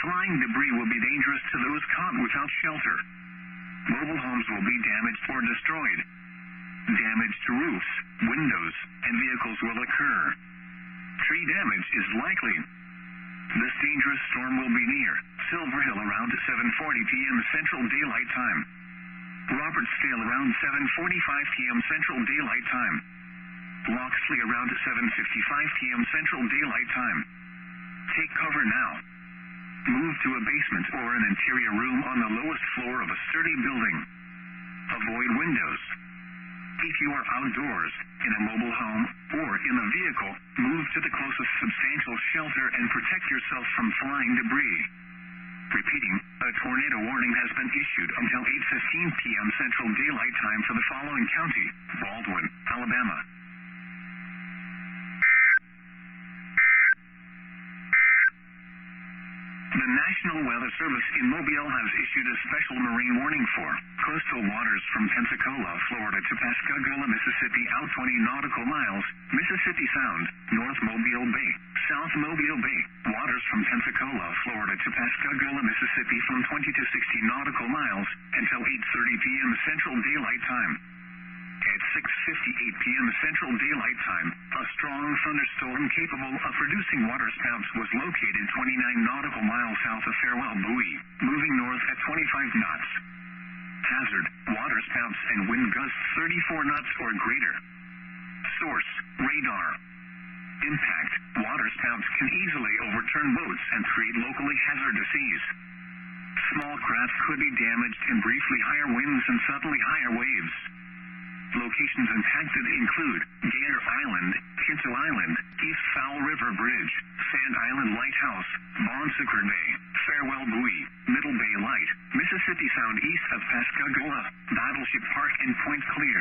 Flying debris will be dangerous to those caught without shelter. Mobile homes will be damaged or destroyed. Damage to roofs, windows, and vehicles will occur. Tree damage is likely. This dangerous storm will be near Silver Hill around 7:40 p.m. Central Daylight Time. Robertsdale around 7:45 p.m. Central Daylight Time. Loxley around 7:55 p.m. Central Daylight Time. Take cover now. Move to a basement or an interior room on the lowest floor of a sturdy building. Avoid windows. If you are outdoors, in a mobile home, or in a vehicle, move to the closest substantial shelter and protect yourself from flying debris. Repeating, a tornado warning has been issued until 8:15 p.m. Central Daylight Time for the following county: Baldwin, Alabama. The National Weather Service in Mobile has issued a special marine warning for coastal waters from Pensacola, Florida to Pascagoula, Mississippi out 20 nautical miles, Mississippi Sound, North Mobile Bay, South Mobile Bay, waters from Pensacola, Florida to Pascagoula, Mississippi from 20 to 60 nautical miles until 8:30 p.m. Central Daylight Time. At 6:58 p.m. Central Daylight Time, a strong thunderstorm capable of producing waterspouts was located 29 nautical miles south of Farewell Buoy, moving north at 25 knots. Hazard, waterspouts and wind gusts 34 knots or greater. Source, radar. Impact, waterspouts can easily overturn boats and create locally hazardous seas. Small craft could be damaged in briefly higher winds and suddenly higher waves. Locations impacted include Gator Island, Kinto Island, East Fowl River Bridge, Sand Island Lighthouse, Bon Sucre Bay, Farewell Buoy, Middle Bay Light, Mississippi Sound east of Pascagoula, Battleship Park, and Point Clear.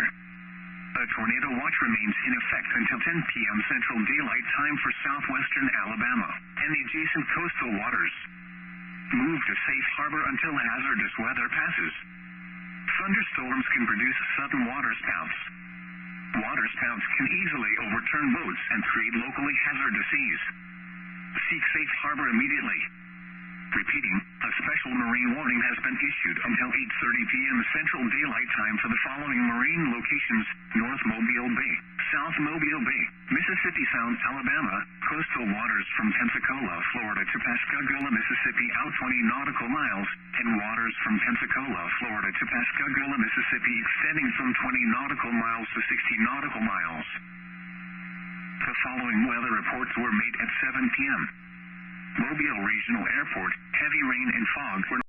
A tornado watch remains in effect until 10 p.m. Central Daylight Time for southwestern Alabama and the adjacent coastal waters. Move to safe harbor until hazardous weather passes. Thunderstorms can produce sudden waterspouts. Waterspouts can easily overturn boats and create locally hazardous seas. Seek safe harbor immediately. Repeating, a special marine warning has been issued until 8:30 p.m. Central Daylight Time for the following marine locations: North Mobile Bay, South Mobile Bay, Mississippi Sound, Alabama, coastal waters from Pensacola, Florida to Pascagoula, Mississippi out 20 nautical miles, and waters from Pensacola, Florida to Pascagoula, Mississippi extending from 20 nautical miles to 60 nautical miles. The following weather reports were made at 7 p.m. Mobile Regional Airport, heavy rain